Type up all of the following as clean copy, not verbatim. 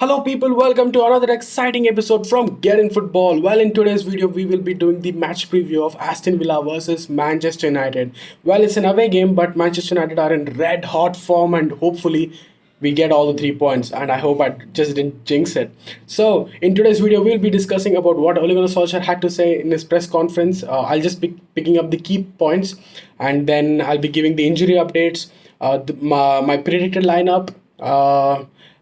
Hello, people, welcome to another exciting episode from Get in Football. Well, in today's video, we will be doing the match preview of Aston Villa versus Manchester United. Well, it's an away game, but Manchester United are in red hot form, and hopefully, we get all the 3 points. And I hope I just didn't jinx it. So, in today's video, we'll be discussing about what Ole Gunnar Solskjaer had to say in his press conference. I'll just be picking up the key points, and then I'll be giving the injury updates, my predicted lineup.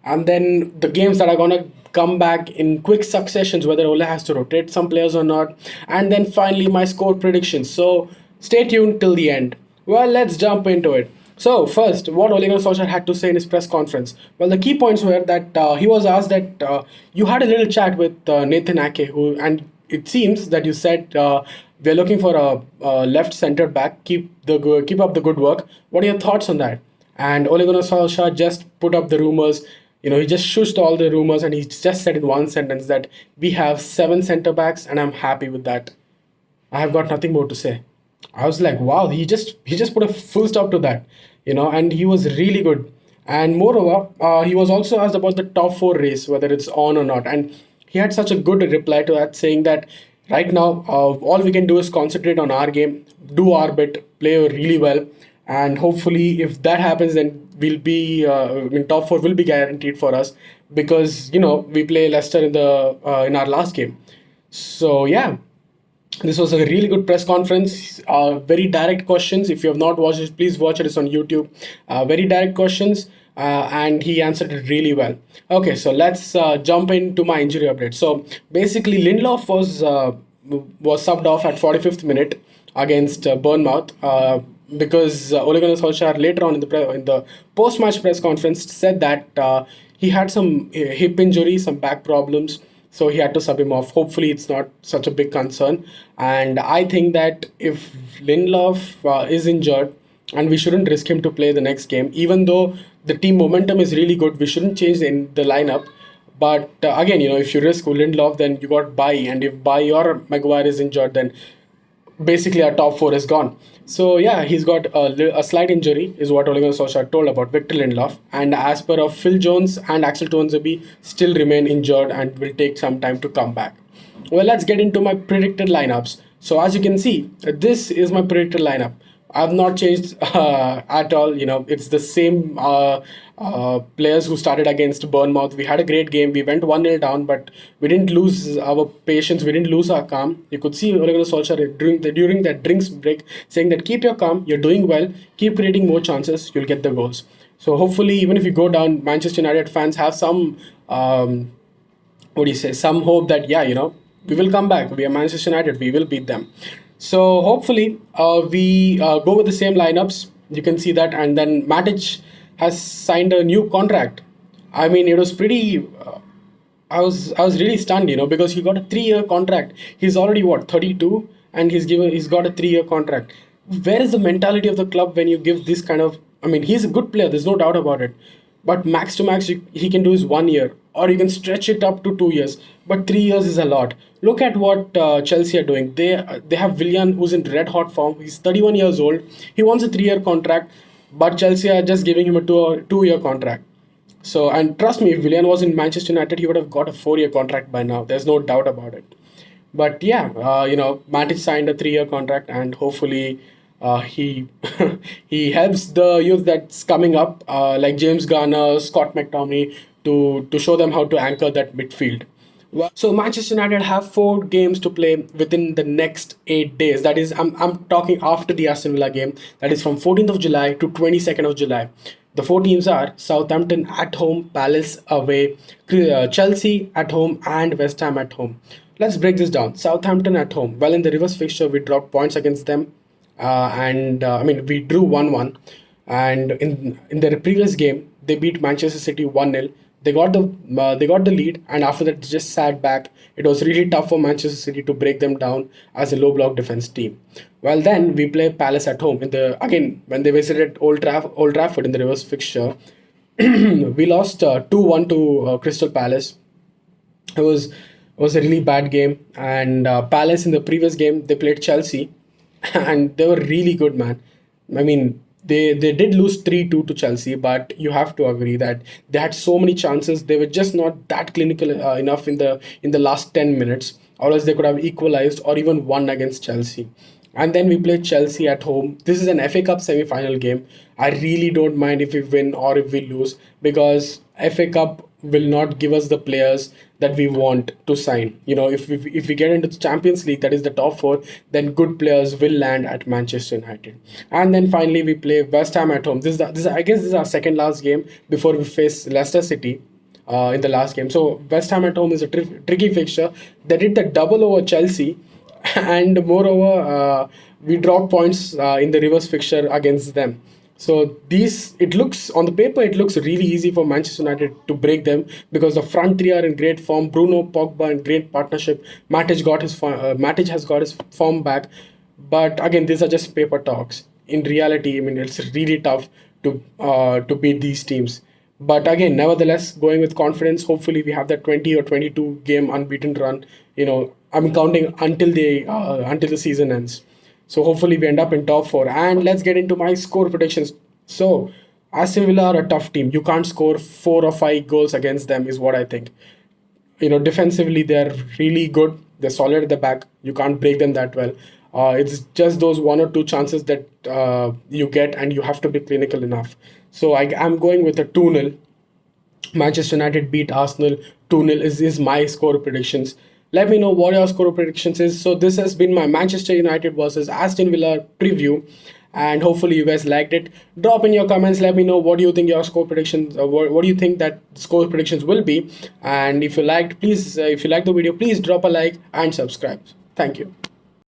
And then the games that are going to come back in quick successions, whether Ole has to rotate some players or not, and then finally my score predictions. So stay tuned till the end. Well, let's jump into it. So first, what Ole Gunnar Solskjaer had to say in his press conference. Well, the key points were that he was asked that you had a little chat with Nathan Ake, and it seems that you said we're looking for a left centre back. Keep up the good work. What are your thoughts on that? And Ole Gunnar Solskjaer just put up the rumors. He just shushed all the rumors and he just said in one sentence that we have seven centre backs and I'm happy with that. I have got nothing more to say. I was like, wow, he just put a full stop to that, and he was really good. And moreover, he was also asked about the top four race, whether it's on or not, and he had such a good reply to that, saying that right now all we can do is concentrate on our game, do our bit, play really well, and hopefully if that happens, then we'll be in top four will be guaranteed for us because we play Leicester in our last game. So yeah, this was a really good press conference. Very direct questions. If you have not watched it, please watch it. It's on YouTube. Very direct questions, and he answered it really well. Okay, so let's jump into my injury update. So basically, Lindelof was subbed off at 45th minute against Bournemouth. Because Ole Gunnar Solskjaer later on in the post-match press conference said that he had some hip injury, some back problems, so he had to sub him off. Hopefully, it's not such a big concern. And I think that if Lindelof is injured, and we shouldn't risk him to play the next game, even though the team momentum is really good, we shouldn't change the lineup. But again, if you risk Lindelof, then you got Bailly, and if Bailly or Maguire is injured, then basically our top four is gone. So yeah, he's got a slight injury, is what Ole Gunnar Solskjaer told about Victor Lindelof. And as per of Phil Jones and Axel Tonesby still remain injured and will take some time to come back. Well, let's get into my predicted lineups. So as you can see, this is my predicted lineup. I've not changed at all. It's the same players who started against Bournemouth. We had a great game. We went 1-0 down, but we didn't lose our patience. We didn't lose our calm. You could see Ole Gunnar Solskjaer during that drinks break saying that keep your calm. You're doing well. Keep creating more chances. You'll get the goals. So hopefully, even if you go down, Manchester United fans have some what do you say? Some hope that we will come back. We are Manchester United. We will beat them. So hopefully we go with the same lineups. You can see that, and then Matic has signed a new contract. I mean, it was pretty. I was really stunned, because he got a 3-year contract. He's already what 32, and he's got a 3-year contract. Where is the mentality of the club when you give this kind of? I mean, he's a good player. There's no doubt about it. But max to max, he can do is 1 year, or you can stretch it up to 2 years. But 3 years is a lot. Look at what Chelsea are doing. They have Willian, who's in red hot form. He's 31 years old. He wants a 3-year contract, but Chelsea are just giving him a 2-year contract. So, and trust me, if Willian was in Manchester United, he would have got a 4-year contract by now. There's no doubt about it. But yeah, Matic signed a 3-year contract, and hopefully he he helps the youth that's coming up, like James Garner, Scott McTominay, to show them how to anchor that midfield. So Manchester United have 4 games to play within the next 8 days. That is, I'm talking after the Aston Villa game. That is from 14th of July to 22nd of July. The 4 teams are Southampton at home, Palace away, Chelsea at home, and West Ham at home. Let's break this down. Southampton at home. Well, in the reverse fixture, we dropped points against them, and I mean we drew 1-1. And in their previous game, they beat Manchester City 1-0. They got the lead, and after that they just sat back. It was really tough for Manchester City to break them down as a low block defense team. Well, then we play Palace at home again when they visited Old Trafford in the reverse fixture. We lost 2-1 to Crystal Palace. It was a really bad game, and Palace in the previous game they played Chelsea, and they were really good, man. I mean, They did lose 3-2 to Chelsea, but you have to agree that they had so many chances. They were just not that clinical enough in the last 10 minutes, or else they could have equalized or even won against Chelsea. And then we play Chelsea at home. This is an FA Cup semi-final game. I really don't mind if we win or if we lose, because FA Cup will not give us the players that we want to sign. If we get into the Champions League, that is the top four, then good players will land at Manchester United. And then finally we play West Ham at home. I guess this is our second last game before we face Leicester City in the last game. So West Ham at home is a tricky fixture. They did the double over Chelsea, and moreover, we drop points in the reverse fixture against them. So these, it looks on the paper, it looks really easy for Manchester United to break them, because the front three are in great form. Bruno, Pogba, in great partnership. Matic has got his form back, but again, these are just paper talks. In reality, I mean, it's really tough to beat these teams. But again, nevertheless, going with confidence. Hopefully, we have that 20 or 22 game unbeaten run. I'm counting until the season ends. So hopefully we end up in top four. And let's get into my score predictions. So Aston Villa are a tough team. You can't score 4 or 5 goals against them, is what I think. Defensively they're really good. They're solid at the back. You can't break them that well. It's just those 1 or 2 chances that you get, and you have to be clinical enough. So I'm going with a 2-0. Manchester United beat Arsenal 2-0 is my score predictions. Let me know what your score predictions is. So this has been my Manchester United versus Aston Villa preview, and hopefully you guys liked it. Drop in your comments. Let me know what do you think your score predictions. What do you think that score predictions will be? And if you liked, please, if you liked the video, please drop a like and subscribe. Thank you.